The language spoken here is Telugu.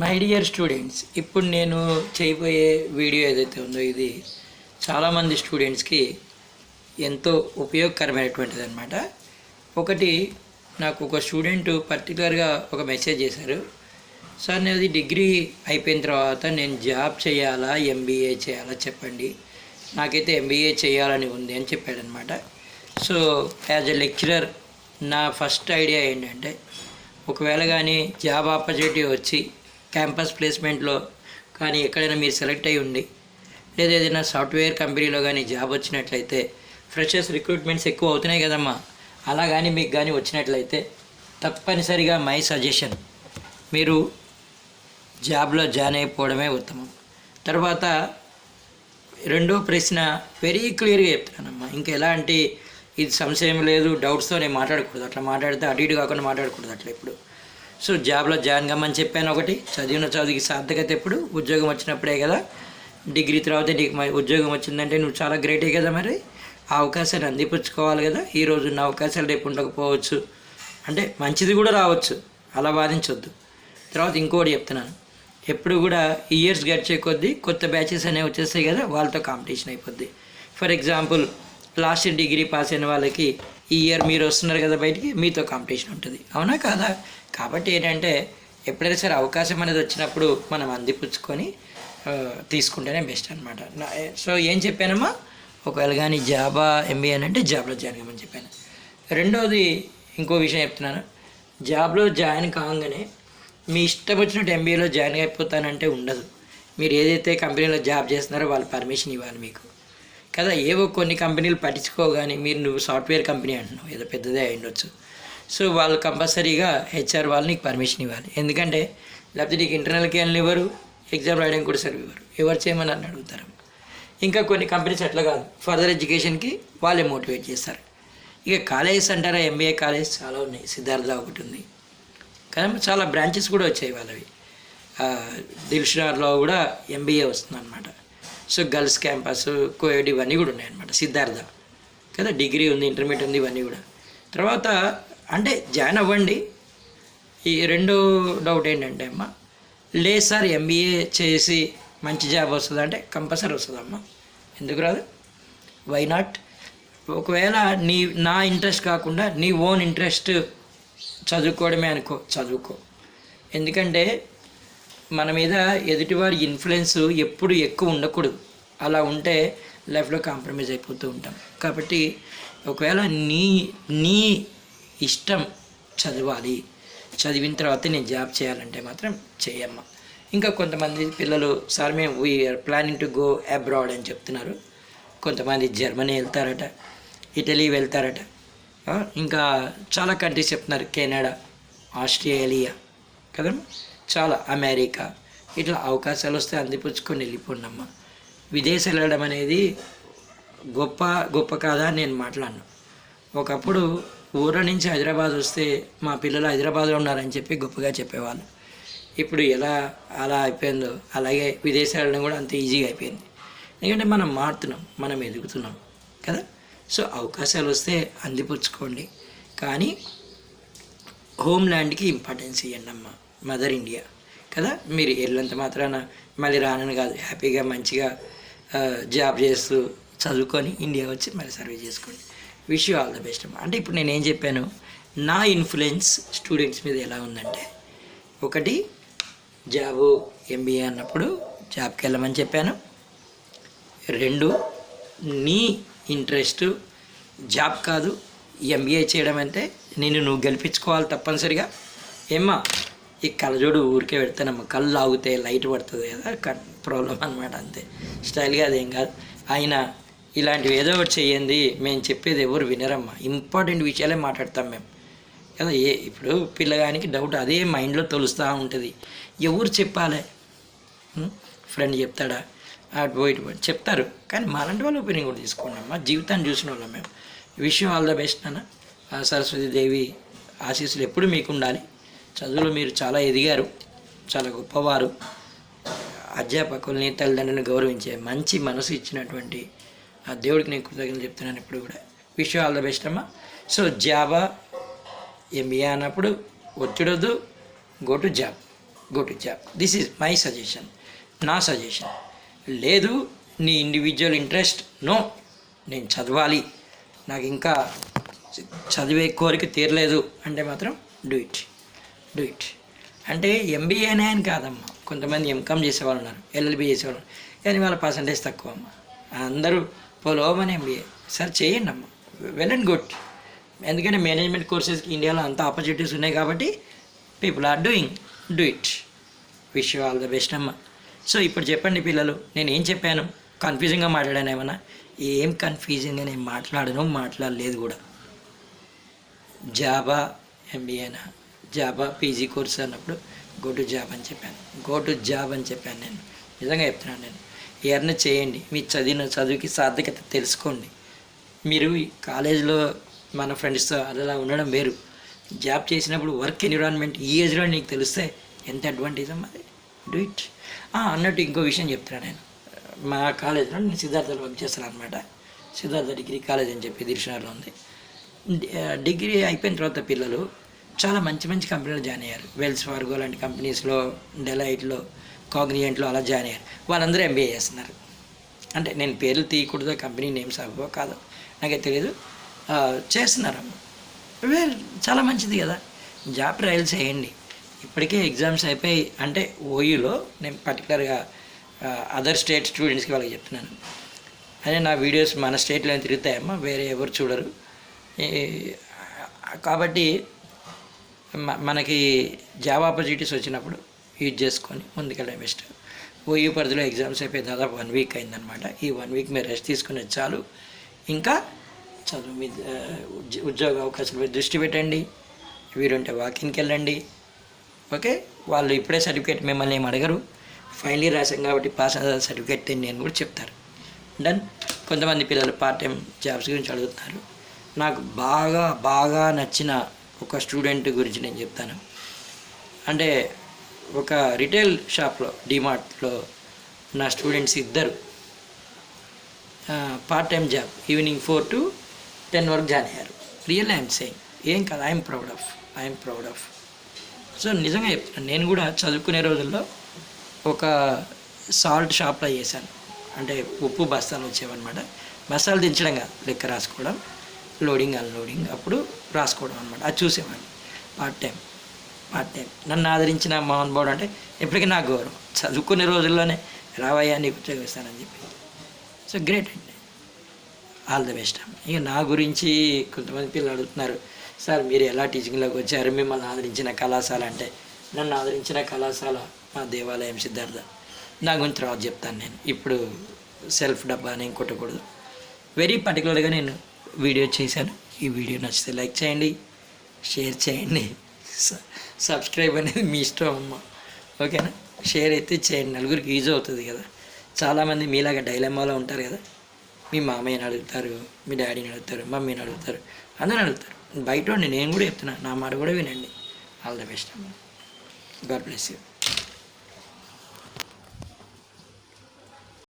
మై డియర్ స్టూడెంట్స్, ఇప్పుడు నేను చేయబోయే వీడియో ఏదైతే ఉందో ఇది చాలామంది స్టూడెంట్స్కి ఎంతో ఉపయోగకరమైనటువంటిది అనమాట. ఒకటి, నాకు ఒక స్టూడెంట్ పర్టికులర్గా ఒక మెసేజ్ చేశారు. సార్, నేను డిగ్రీ అయిపోయిన తర్వాత నేను జాబ్ చేయాలా ఎంబీఏ చేయాలా చెప్పండి, నాకైతే ఎంబీఏ చేయాలని ఉంది అని చెప్పాడనమాట. సో యాజ్ ఎ లెక్చరర్ నా ఫస్ట్ ఐడియా ఏంటంటే, ఒకవేళ కానీ జాబ్ ఆపర్చునిటీ వచ్చి క్యాంపస్ ప్లేస్మెంట్లో కానీ ఎక్కడైనా మీరు సెలెక్ట్ అయ్యి ఉండి, లేదా ఏదైనా సాఫ్ట్వేర్ కంపెనీలో కానీ జాబ్ వచ్చినట్లయితే, ఫ్రెషర్స్ రిక్రూట్మెంట్స్ ఎక్కువ అవుతున్నాయి కదమ్మా, అలా కానీ మీకు కానీ వచ్చినట్లయితే తప్పనిసరిగా మై సజెషన్ మీరు జాబ్లో జాయిన్ అయిపోవడమే ఉత్తమం. తర్వాత రెండో ప్రశ్న వెరీ క్లియర్గా చెప్తానమ్మా, ఇంకా ఎలాంటి ఇది సంశయం లేదు, డౌట్స్తో నేను మాట్లాడకూడదు. అట్లా మాట్లాడితే అటు ఇటు కాకుండా మాట్లాడకూడదు అట్లా. ఇప్పుడు సో జాబ్లో జాయిన్ కమ్మని చెప్పాను. ఒకటి, చదివిన చదువుకి సార్థకత ఎప్పుడు ఉద్యోగం వచ్చినప్పుడే కదా. డిగ్రీ తర్వాత నీకు ఉద్యోగం వచ్చిందంటే నువ్వు చాలా గ్రేటే కదా. మరి ఆ అవకాశాన్ని అందిపుచ్చుకోవాలి కదా. ఈరోజు ఉన్న అవకాశాలు రేపు ఉండకపోవచ్చు, అంటే మంచిది కూడా రావచ్చు, అలా బాధించవద్దు. తర్వాత ఇంకోటి చెప్తున్నాను, ఎప్పుడు కూడా ఇయర్స్ గడిచే కొద్దీ కొత్త బ్యాచెస్ అనేవి వచ్చేస్తాయి కదా, వాళ్ళతో కాంపిటీషన్ అయిపోద్ది. For example, last year degree pass అయిన వాళ్ళకి ఈ ఇయర్ మీరు వస్తున్నారు కదా బయటికి, మీతో కాంపిటీషన్ ఉంటుంది, అవునా కాదా? కాబట్టి ఏంటంటే ఎప్పుడైనా సరే అవకాశం అనేది వచ్చినప్పుడు మనం అందిపుచ్చుకొని తీసుకుంటేనే బెస్ట్ అనమాట. సో ఏం చెప్పానమ్మా, ఒకవేళ కానీ జాబా ఎంబీఏ అంటే జాబ్లో జాయిన్ కామని చెప్పాను. రెండోది ఇంకో విషయం చెప్తున్నాను, జాబ్లో జాయిన్ కాగానే మీ ఇష్టం వచ్చినట్టు ఎంబీఏలో జాయిన్ అయిపోతానంటే ఉండదు. మీరు ఏదైతే కంపెనీలో జాబ్ చేస్తున్నారో వాళ్ళు పర్మిషన్ ఇవ్వాలి మీకు కదా. ఏవో కొన్ని కంపెనీలు పట్టించుకోగానే నువ్వు సాఫ్ట్వేర్ కంపెనీ అంటున్నావు, ఏదో పెద్దదే అయ్యుండొచ్చు. సో వాళ్ళు కంపల్సరీగా హెచ్ఆర్ వాళ్ళు నీకు పర్మిషన్ ఇవ్వాలి. ఎందుకంటే లేకపోతే నీకు ఇంటర్నల్కి వెళ్ళి ఇవ్వరు, ఎగ్జామ్ రాయడానికి కూడా సరిగ్గా ఇవ్వరు, ఎవరు చేయమని అని అడుగుతారు. ఇంకా కొన్ని కంపెనీస్ అట్లా కాదు, ఫర్దర్ ఎడ్యుకేషన్కి వాళ్ళే మోటివేట్ చేస్తారు. ఇక కాలేజెస్ అంటారా, ఎంబీఏ కాలేజెస్ చాలా ఉన్నాయి. సిద్ధార్థ ఒకటి ఉంది కదా, చాలా బ్రాంచెస్ కూడా వచ్చాయి వాళ్ళవి. దిల్షుఖ్నగర్లో కూడా ఎంబీఏ వస్తుంది అనమాట. సో గర్ల్స్ క్యాంపస్, కోఎడ్ ఇవన్నీ కూడా ఉన్నాయన్నమాట. సిద్ధార్థ కదా, డిగ్రీ ఉంది, ఇంటర్మీడియట్ ఉంది, ఇవన్నీ కూడా. తర్వాత అంటే జాయిన్ అవ్వండి. ఈ రెండో డౌట్ ఏంటంటే అమ్మా, లేదు సార్ ఎంబీఏ చేసి మంచి జాబ్ వస్తుంది అంటే కంపల్సరీ వస్తుందమ్మా, ఎందుకు రాదు? Why not? ఒకవేళ నా ఇంట్రెస్ట్ కాకుండా నీ ఓన్ ఇంట్రెస్ట్ చదువుకోవడమే అనుకో, చదువుకో. ఎందుకంటే మన మీద ఎదుటివారి ఇన్ఫ్లుయెన్స్ ఎప్పుడు ఎక్కువ ఉండకూడదు. అలా ఉంటే లైఫ్లో కాంప్రమైజ్ అయిపోతూ ఉంటాం. కాబట్టి ఒకవేళ నీ ఇష్టం చదవాలి, చదివిన తర్వాత నేను జాబ్ చేయాలంటే మాత్రం చేయమ్మా. ఇంకా కొంతమంది పిల్లలు, సార్ మేము we are planning to go abroad అని చెప్తున్నారు. కొంతమంది జర్మనీ వెళ్తారట, ఇటలీ వెళ్తారట, ఇంకా చాలా కంట్రీస్ చెప్తున్నారు, కెనడా, ఆస్ట్రేలియా కదా, చాలా అమెరికా. ఇట్లా అవకాశాలు వస్తే అందిపుచ్చుకొని వెళ్ళిపోండమ్మా. విదేశాలు వెళ్ళడం అనేది గొప్ప కాదా నేను మాట్లాడను. ఒకప్పుడు ఊళ్ళ నుంచి హైదరాబాద్ వస్తే మా పిల్లలు హైదరాబాద్లో ఉన్నారని చెప్పి గొప్పగా చెప్పేవాళ్ళు. ఇప్పుడు ఎలా అలా అయిపోయిందో అలాగే విదేశాలు వెళ్ళడం కూడా అంత ఈజీగా అయిపోయింది. ఎందుకంటే మనం మారుతున్నాం, మనం ఎదుగుతున్నాం కదా. సో అవకాశాలు వస్తే అందిపుచ్చుకోండి, కానీ హోమ్ ల్యాండ్కి ఇంపార్టెన్స్ ఇవ్వండి అమ్మా. మదర్ ఇండియా కదా, మీరు వెళ్ళినంత మాత్రాన మళ్ళీ రానని కాదు, హ్యాపీగా మంచిగా జాబ్ చేస్తూ చదువుకొని ఇండియా వచ్చి మళ్ళీ సర్వీస్ చేసుకోండి. Wish you all the best అమ్మా. అంటే ఇప్పుడు నేనేం చెప్పాను, నా ఇన్ఫ్లుయెన్స్ స్టూడెంట్స్ మీద ఎలా ఉందంటే, ఒకటి జాబు ఎంబీఏ అన్నప్పుడు జాబ్కి వెళ్ళమని చెప్పాను. రెండు, నీ ఇంట్రెస్ట్ జాబ్ కాదు ఎంబీఏ చేయడం అంటే నువ్వు గెలిపించుకోవాలి తప్పనిసరిగా. ఏమ్మా, ఈ కళ్ళజోడు ఊరికే పెడతానమ్మా, కళ్ళు లాగితే లైట్ పడుతుంది కదా, ప్రాబ్లం అనమాట, అంతే. స్టైల్గా అదేం కాదు. అయినా ఇలాంటివి ఏదో ఒకటి చేయండి, మేము చెప్పేది ఎవరు వినరమ్మా. ఇంపార్టెంట్ విషయాలే మాట్లాడతాం మేము కదా. ఇప్పుడు పిల్లగానికి డౌట్ అదే మైండ్లో తొలుస్తూ ఉంటుంది, ఎవరు చెప్పాలి? ఫ్రెండ్ చెప్తాడా? అటు ఇటు చెప్తారు, కానీ మాలాంటి వాళ్ళ ఒపీనియన్ కూడా తీసుకోండి అమ్మా. జీవితాన్ని చూసిన వాళ్ళం మేము. విషయం ఆల్ ద బెస్ట్ అన్న. సరస్వతి దేవి ఆశీస్సులు ఎప్పుడు మీకు ఉండాలి. చదువులో మీరు చాలా ఎదిగారు, చాలా గొప్పవారు. అధ్యాపకుల్ని, తల్లిదండ్రులను గౌరవించే మంచి మనసు ఇచ్చినటువంటి ఆ దేవుడికి నేను కృతజ్ఞతలు చెప్తున్నాను ఇప్పుడు కూడా. Wish you all the best అమ్మా. సో జాబా ఎంబీఏ అన్నప్పుడు ఒత్తిడొద్దు, go to job. Go to job. This is my suggestion, నా సజెషన్. లేదు నీ ఇండివిజువల్ ఇంట్రెస్ట్, నో నేను చదవాలి, నాకు ఇంకా చదివే కోరిక తీరలేదు అంటే మాత్రం డూ ఇట్. అంటే ఎంబీఏనే అని కాదమ్మా, కొంతమంది ఎంకామ్ చేసేవాళ్ళు ఉన్నారు, ఎల్ఎల్బీ చేసేవాళ్ళు, కానీ వాళ్ళ పర్సంటేజ్ తక్కువ అమ్మ. అందరూ పోలోమని ఎంబీఏ. సార్ చేయండి అమ్మ, వెల్ అండ్ గుడ్. ఎందుకంటే మేనేజ్మెంట్ కోర్సెస్కి ఇండియాలో అంత ఆపర్చునిటీస్ ఉన్నాయి కాబట్టి people or do it. Wish you all the best అమ్మ. సో ఇప్పుడు చెప్పండి పిల్లలు, నేను ఏం చెప్పాను? కన్ఫ్యూజింగ్గా మాట్లాడాను ఏమన్నా? ఏం కన్ఫ్యూజింగ్గా నేను మాట్లాడలేదు కూడా. జాబా ఎంబీఏనా, జాబా పీజీ కోర్స్ అన్నప్పుడు గో టు జాబ్ అని చెప్పాను. నేను నిజంగా చెప్తున్నాను. నేను ఎర్న్ చేయండి, మీ చదువుకి సార్థకత తెలుసుకోండి. మీరు కాలేజీలో మన ఫ్రెండ్స్తో అలా ఉండడం వేరు, జాబ్ చేసినప్పుడు వర్క్ ఎన్విరాన్మెంట్ ఈ ఏజ్లో నీకు తెలిస్తే ఎంత అడ్వాంటేజ్ అమ్మా, అది డూ ఇట్. అన్నట్టు ఇంకో విషయం చెప్తున్నాను. నేను మా కాలేజీలో నేను సిద్ధార్థలో వర్క్ చేస్తాను అనమాట. సిద్ధార్థ డిగ్రీ కాలేజ్ అని చెప్పి దిల్షుక్నగర్లో ఉంది. డిగ్రీ అయిపోయిన తర్వాత పిల్లలు చాలా మంచి కంపెనీలో జాయిన్ అయ్యారు. వెల్స్ ఫార్గో లాంటి కంపెనీస్లో, డెలైట్లో, కాగ్నిజెంట్లో అలా జాయిన్ అయ్యారు. వాళ్ళందరూ ఎంబీఏ చేస్తున్నారు. అంటే నేను పేర్లు తీయకూడదు, కంపెనీ నేమ్స్ అవ్వో కాదు నాకే తెలియదు, చేస్తున్నారు. వెల్ చాలా మంచిది కదా, జాబ్ ట్రయల్స్ చేయండి. ఇప్పటికే ఎగ్జామ్స్ అయిపోయి, అంటే ఓయూలో నేను పర్టికులర్గా అదర్ స్టేట్ స్టూడెంట్స్కి వాళ్ళకి చెప్తున్నాను. అదే నా వీడియోస్ మన స్టేట్లో తిరుగుతాయమ్మా, వేరే ఎవరు చూడరు. కాబట్టి మనకి జాబ్ ఆపర్చునిటీస్ వచ్చినప్పుడు యూజ్ చేసుకొని ముందుకెళ్ళడం బెస్ట్. ఓయూ పరిధిలో ఎగ్జామ్స్ అయిపోయి దాదాపు 1 వీక్ అయిందనమాట. ఈ 1 వీక్ మీరు రెస్ట్ తీసుకునేది చాలు. ఇంకా చదువు మీద, ఉద్యోగ అవకాశాల మీద దృష్టి పెట్టండి. వీరుంటే వాకింగ్కి వెళ్ళండి. ఓకే, వాళ్ళు ఇప్పుడే సర్టిఫికేట్ మిమ్మల్ని ఏం అడగరు, ఫైనల్ ఇయర్ రాసాం కాబట్టి పాస్ సర్టిఫికేట్ నేను కూడా చెప్తారు. డన్. కొంతమంది పిల్లలు పార్ట్ టైం జాబ్స్ గురించి అడుగుతున్నారు. నాకు బాగా నచ్చిన ఒక స్టూడెంట్ గురించి నేను చెప్తాను. అంటే ఒక రిటైల్ షాప్లో, డిమార్ట్లో నా స్టూడెంట్స్ ఇద్దరు part time job evening 4 to 10 వరకు జాయిన్ అయ్యారు. రియల్ ఐఎమ్ సేయింగ్, ఏం కాదు, ఐఎమ్ ప్రౌడ్ ఆఫ్. సో నిజంగా చెప్తున్నాను, నేను కూడా చదువుకునే రోజుల్లో ఒక సాల్ట్ షాప్లో చేశాను. అంటే ఉప్పు బస్తాలు వచ్చేవన్నమాట. బస్తాలు దించడం కాదు, లెక్క రాసుకోవడం, లోడింగ్ అన్లోడింగ్ అప్పుడు రాసుకోవడం అనమాట. అది చూసేవాడిని. పార్ట్ టైం నన్ను ఆదరించిన మోహన్ బాబు అంటే ఎప్పటికీ నాకు గౌరవం. చదువుకునే రోజుల్లోనే రావయ్యా నీకు ఉద్యోగం ఇస్తానని చెప్పి. సో గ్రేట్ అండి, ఆల్ ద బెస్ట్. ఇక నా గురించి కొంతమంది పిల్లలు అడుగుతున్నారు, సార్ మీరు ఎలా టీచింగ్లోకి వచ్చారు, మిమ్మల్ని ఆదరించిన కళాశాల అంటే, నన్ను ఆదరించిన కళాశాల మా దేవాలయం సిద్ధార్థ. నా గురించి తర్వాత చెప్తాను. నేను ఇప్పుడు సెల్ఫ్ డబ్బా అని కొట్టకూడదు. వెరీ పర్టికులర్గా నేను వీడియో చేశాను. ఈ వీడియో నచ్చితే లైక్ చేయండి, షేర్ చేయండి, సబ్స్క్రైబ్ అనేది మీ ఇష్టం అమ్మ. ఓకేనా, షేర్ అయితే చేయండి, నలుగురికి యూజ్ అవుతుంది కదా. చాలామంది మీలాగా డైలమాలో ఉంటారు కదా, మీ మామయ్యని అడుగుతారు, మీ డాడీని అడుగుతారు, మమ్మీని అడుగుతారు, అందరిని అడుగుతారు. బయట నేను కూడా చెప్తున్నా, నా మాట కూడా వినండి. ఆల్ ద బెస్ట్ అమ్మ. God bless you.